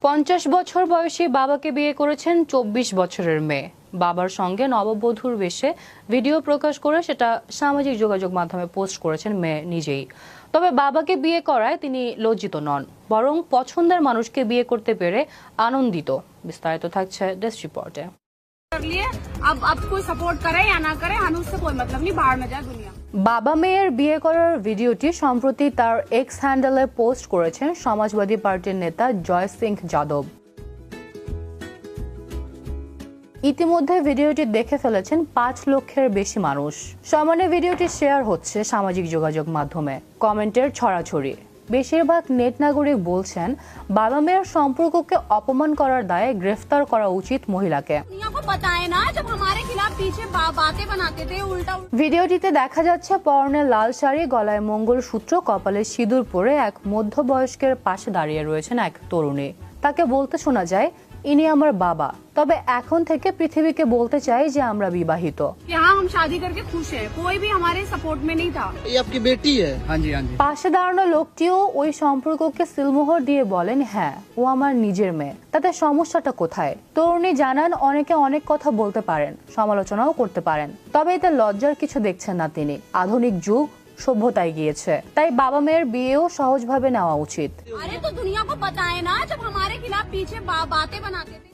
50 বছর বয়সী বাবাকে বিয়ে করেছেন 24 বছরের মেয়ে। বাবার সঙ্গে নববধূর বেশে ভিডিও প্রকাশ করে সেটা সামাজিক যোগাযোগ মাধ্যমে পোস্ট করেছেন মেয়ে নিজেই। তবে বাবাকে বিয়ে করায় তিনি লজ্জিত নন, বরং পছন্দের মানুষকে বিয়ে করতে পেরে আনন্দিত। বিস্তারিত থাকছে ডেস্ক রিপোর্টে। বাবা মেয়ের বিয়ে করার ভিডিওটি সম্প্রতি তার এক্স হ্যান্ডেলে পোস্ট করেছেন সমাজবাদী পার্টির নেতা জয় সিং যাদব। ইতিমধ্যে ভিডিওটি দেখে ফেলেছেন 5 লক্ষের বেশি মানুষ। সমানে ভিডিওটি শেয়ার হচ্ছে সামাজিক যোগাযোগ মাধ্যমে, কমেন্টের ছড়াছড়ি। বেশিরভাগ নেট নাগরিক বলছেন বাবা মেয়ের সম্পর্ককে অপমান করার দায়ে গ্রেফতার করা উচিত মহিলাকে। ভিডিওটিতে দেখা যাচ্ছে পরনে লাল শাড়ি, গলায় মঙ্গলসূত্র, কপালে সিঁদুর পরে এক মধ্যবয়স্কের পাশে দাঁড়িয়ে রয়েছেন এক তরুণী। তাকে বলতে শোনা যায়, ইনি আমার বাবা, তবে এখন থেকে পৃথিবীকে বলতে চাই যে আমরা বিবাহিত। পাশে দাঁড়ানো লোকটিও ওই সম্পর্ককে সিলমোহর দিয়ে বলেন, হ্যাঁ, ও আমার নিজের মেয়ে, তাতে সমস্যাটা কোথায়? তরুণী জানান, অনেকে অনেক কথা বলতে পারেন, সমালোচনাও করতে পারেন, তবে এতে লজ্জার কিছু দেখছেন না তিনি। আধুনিক যুগ, সভ্যতায় গিয়েছে, তাই বাবা মেয়ের বিয়েও সহজভাবে নেওয়া উচিত।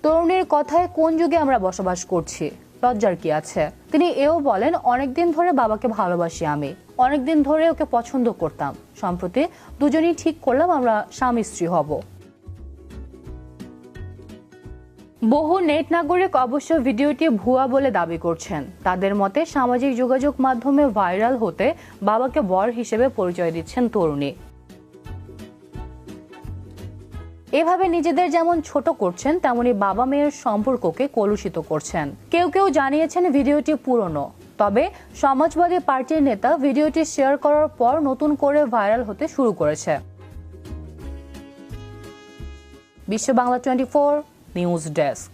তরুণীর কথায় কোন যুগে আমরা বসবাস করছি, লজ্জার কি আছে? তিনি এও বলেন, অনেকদিন ধরে বাবাকে ভালোবাসি আমি, অনেকদিন ধরে ওকে পছন্দ করতাম, সম্প্রতি দুজনেই ঠিক করলাম আমরা স্বামী স্ত্রী হব। বহু নেট নাগরিক অবশ্য ভিডিওটি ভুয়া বলে দাবি করছেন। তাদের মতে সামাজিক যোগাযোগ মাধ্যমে ভাইরাল হতে বাবাকে বর হিসেবে পরিচয় দিচ্ছেন তরুণী। এভাবে নিজেদের যেমন ছোট করছেন, তেমনি বাবা মেয়ের সম্পর্ককে কলুষিত করছেন। কেউ কেউ জানিয়েছেন ভিডিওটি পুরনো, তবে সমাজবাদী পার্টির নেতা ভিডিওটি শেয়ার করার পর নতুন করে ভাইরাল হতে শুরু করেছে। বিশ্ব বাংলা 24 নিউজ ডেস্ক।